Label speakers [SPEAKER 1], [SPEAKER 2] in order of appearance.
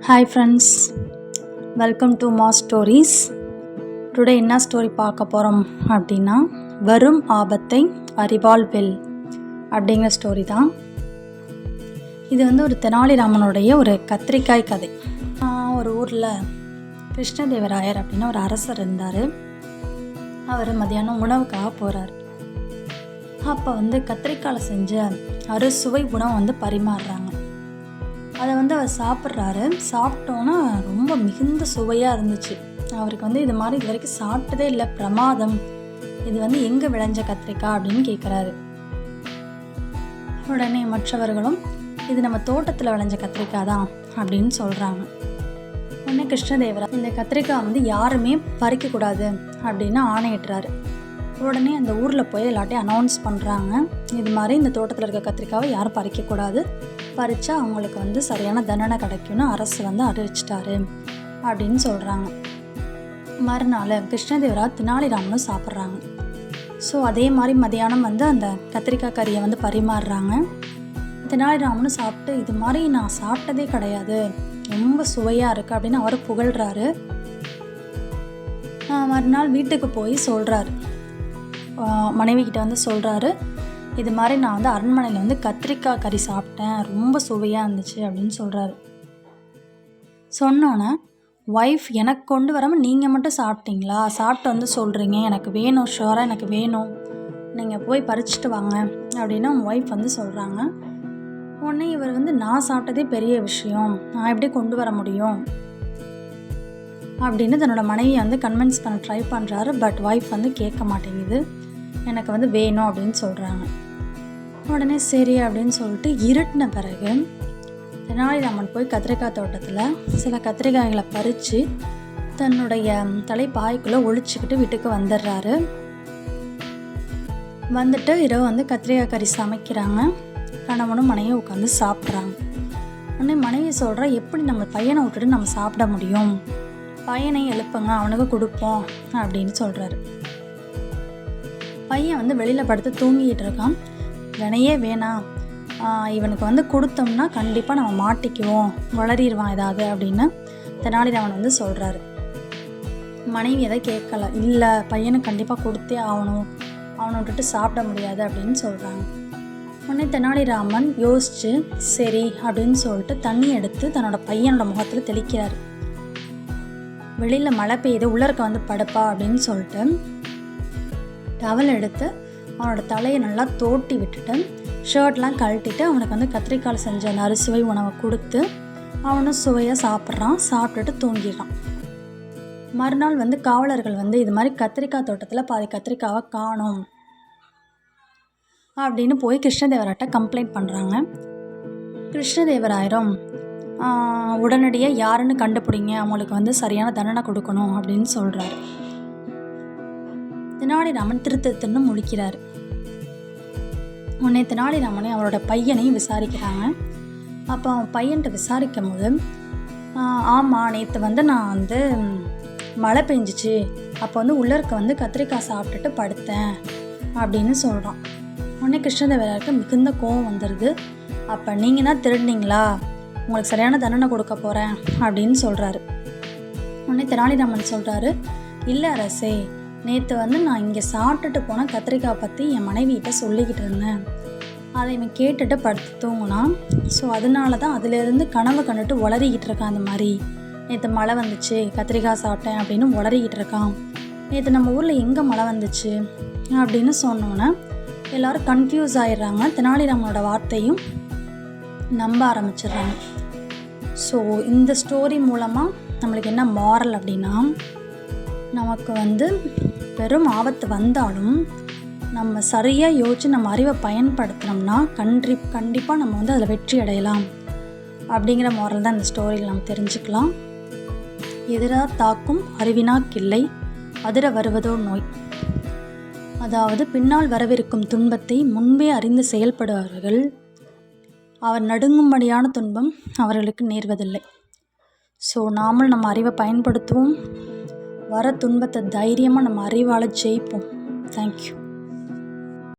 [SPEAKER 1] Hi friends, welcome to மா stories. Today என்ன story பார்க்க போகிறோம் அப்படின்னா, வரும் ஆபத்தை அறிவால் வெல் அப்படிங்கிற ஸ்டோரி தான். இது ஒரு தெனாலிராமனுடைய ஒரு கத்திரிக்காய் கதை. ஒரு ஊரில் கிருஷ்ணதேவராயர் அப்படின்னு ஒரு அரசர் இருந்தார். அவர் மதியானம் உணவுக்காக போகிறார். அப்போ கத்திரிக்காயில் செஞ்ச அறுசுவை உணவு பரிமாறுறாங்க. அதை அவர் சாப்பிட்றாரு. சாப்பிட்டோன்னா ரொம்ப மிகுந்த சுவையாக இருந்துச்சு. அவருக்கு இது மாதிரி இது வரைக்கும் சாப்பிட்டதே இல்லை, பிரமாதம், இது எங்கே விளைஞ்ச கத்திரிக்காய் அப்படின்னு கேட்குறாரு. உடனே மற்றவர்களும் இது நம்ம தோட்டத்தில் விளைஞ்ச கத்திரிக்காய் தான் அப்படின்னு சொல்கிறாங்க. உடனே கிருஷ்ணதேவரா இந்த கத்திரிக்காய் யாருமே பறிக்கக்கூடாது அப்படின்னு ஆணையிட்டுறாரு. உடனே அந்த ஊரில் போய் எல்லாட்டையும் அனௌன்ஸ் பண்ணுறாங்க, இது மாதிரி இந்த தோட்டத்தில் இருக்க கத்திரிக்காவை யாரும் பறிக்கக்கூடாது, பறித்தா அவங்களுக்கு சரியான தண்டனை கிடைக்கும்னு அரசு அறிவிச்சிட்டாரு அப்படின்னு சொல்கிறாங்க. மறுநாள் கிருஷ்ணதேவரா தெனாலிராமனும் சாப்பிட்றாங்க. ஸோ அதே மாதிரி மதியானம் அந்த கத்திரிக்காய் கறியை பரிமாறுறாங்க. தெனாலிராமனும் சாப்பிட்டு இது மாதிரி நான் சாப்பிட்டதே கிடையாது, ரொம்ப சுவையாக இருக்குது அப்படின்னு அவர் புகழ்கிறாரு. மறுநாள் வீட்டுக்கு போய் சொல்கிறாரு, மனைவி கிட்ட சொல்கிறாரு, இது மாதிரி நான் அரண்மனையில் கத்திரிக்காய் கறி சாப்பிட்டேன், ரொம்ப சுவையாக இருந்துச்சு அப்படின்னு சொல்கிறாரு. சொன்னோன்னே ஒய்ஃப், எனக்கு கொண்டு வராமல் நீங்கள் மட்டும் சாப்பிட்டீங்களா, சாப்பிட்டு சொல்கிறீங்க எனக்கு வேணும், ஷுவராக எனக்கு வேணும், நீங்கள் போய் பறிச்சுட்டு வாங்க அப்படின்னு ஒய்ஃப் சொல்கிறாங்க. உடனே இவர் நான் சாப்பிட்டதே பெரிய விஷயம், நான் எப்படி கொண்டு வர முடியும் அப்படின்னு தன்னோட மனைவியை கன்வின்ஸ் பண்ண ட்ரை பண்ணுறாரு. பட் ஒய்ஃப் கேட்க மாட்டேங்குது, எனக்கு வேணும் அப்படின்னு சொல்கிறாங்க. உடனே சரி அப்படின்னு சொல்லிட்டு இருட்டின பிறகு தெனாலிராமன் போய் கத்திரிக்காய் தோட்டத்தில் சில கத்திரிக்காய்களை பறித்து தன்னுடைய தலைப்பாய்க்குள்ளே ஒழிச்சிக்கிட்டு வீட்டுக்கு வந்துடுறாரு. வந்துட்டு இரவு கத்திரிக்காய் கறி சமைக்கிறாங்க. கணவனும் மனைவியும் உட்காந்து சாப்பிட்றாங்க. உடனே மனைவி சொல்கிறா, எப்படி நம்ம பையனை விட்டுட்டு நம்ம சாப்பிட முடியும், பையனை எழுப்புங்க, அவனுக்கு கொடுப்போம் அப்படின்னு சொல்கிறாரு. பையன் வெளியில் படுத்து தூங்கிட்டு இருக்கான். வினையே வேணாம், இவனுக்கு கொடுத்தோம்னா கண்டிப்பாக நம்ம மாட்டிக்குவோம், வளரிடுவான் ஏதாவது அப்படின்னு தெனாலிராமன் சொல்கிறாரு. மனைவி எதை கேட்கல, இல்லை பையனுக்கு கண்டிப்பாக கொடுத்தே ஆகணும், அவனை விட்டுட்டு சாப்பிட முடியாது அப்படின்னு சொல்கிறாங்க. உடனே தெனாலிராமன் யோசிச்சு சரி அப்படின்னு சொல்லிட்டு தண்ணி எடுத்து தன்னோட பையனோட முகத்தில் தெளிக்கிறார். வெளியில் மழை பெய்யுது, உள்ளருக்க படுப்பா அப்படின்னு சொல்லிட்டு டவல் எடுத்து அவனோட தலையை நல்லா தோட்டி விட்டுட்டு ஷர்ட்லாம் கழட்டிட்டு அவனுக்கு கத்திரிக்காய் செஞ்ச அந்த அறுசுவை உணவை கொடுத்து அவனும் சுவையாக சாப்பிட்றான். சாப்பிட்டுட்டு தூங்கிடுறான். மறுநாள் காவலர்கள் இது மாதிரி கத்திரிக்காய் தோட்டத்தில் பாதி கத்திரிக்காவை காணோம் அப்படின்னு போய் கிருஷ்ணதேவராட்ட கம்ப்ளைண்ட் பண்ணுறாங்க. கிருஷ்ணதேவராயரும் உடனடியாக யாருன்னு கண்டுபிடிங்க, அவங்களுக்கு சரியான தண்டனை கொடுக்கணும் அப்படின்னு சொல்கிறாரு. தெனாலிராமன் திருத்தன்னு முழிக்கிறார். உடனே தெனாலிராமனை அவரோட பையனையும் விசாரிக்கிறாங்க. அப்போ அவன் பையன்கிட்ட விசாரிக்கும் போது, ஆமாம் நேற்று நான் மழை பெஞ்சிச்சு, அப்போ உள்ளருக்க கத்திரிக்காய் சாப்பிட்டுட்டு படுத்தேன் அப்படின்னு சொல்கிறான். உடனே கிருஷ்ணதேவராயருக்கு மிகுந்த கோவம் வந்துடுது. அப்போ நீங்கள் தான் திருடினீங்களா, உங்களுக்கு சரியான தண்டனை கொடுக்க போகிறேன் அப்படின்னு சொல்கிறாரு. உடனே தெனாலிராமன் சொல்கிறாரு, இல்லை அரசே, நேற்று நான் இங்கே சாப்பிட்டுட்டு போன கத்திரிக்காய் பற்றி என் மனைவிகிட்ட சொல்லிக்கிட்டு இருந்தேன். அதை இவன் கேட்டுட்டு படுத்து தூங்கினான். ஸோ அதனால தான் அதிலேருந்து கனவு கண்டுட்டு உளறிக்கிட்டு இருக்கான். அந்த மாதிரி நேற்று மழை வந்துச்சு, கத்திரிக்காய் சாப்பிட்டேன் அப்படின்னு உளறிக்கிட்டு இருக்கான். நேற்று நம்ம ஊரில் எங்கே மழை வந்துச்சு அப்படின்னு சொன்னோன்னே எல்லோரும் கன்ஃபியூஸ் ஆகிடுறாங்க. தெனாலிராமனோட வார்த்தையும் நம்ப ஆரம்பிச்சிடுறாங்க. ஸோ இந்த ஸ்டோரி மூலமாக நம்மளுக்கு என்ன மாரல் அப்படின்னா, நமக்கு பெரும் ஆபத்து வந்தாலும் நம்ம சரியாக யோசித்து நம்ம அறிவை பயன்படுத்தினோம்னா கண்டிப்பாக நம்ம அதில் வெற்றி அடையலாம் அப்படிங்கிற மாரல் தான் இந்த ஸ்டோரியில் நம்ம தெரிஞ்சுக்கலாம். எதிராக தாக்கும் அறிவினாக்கில்லை, அதிர வருவதோ நோய். அதாவது பின்னால் வரவிருக்கும் துன்பத்தை முன்பே அறிந்து செயல்படுபவர்கள் அவர் நடுங்கும்படியான துன்பம் அவர்களுக்கு நேர்வதில்லை. ஸோ நாமும் நம்ம அறிவை பயன்படுத்துவோம், வர துன்பத்தை தைரியமாக நம்ம அறிவால் ஜெயிப்போம். தேங்க்யூ.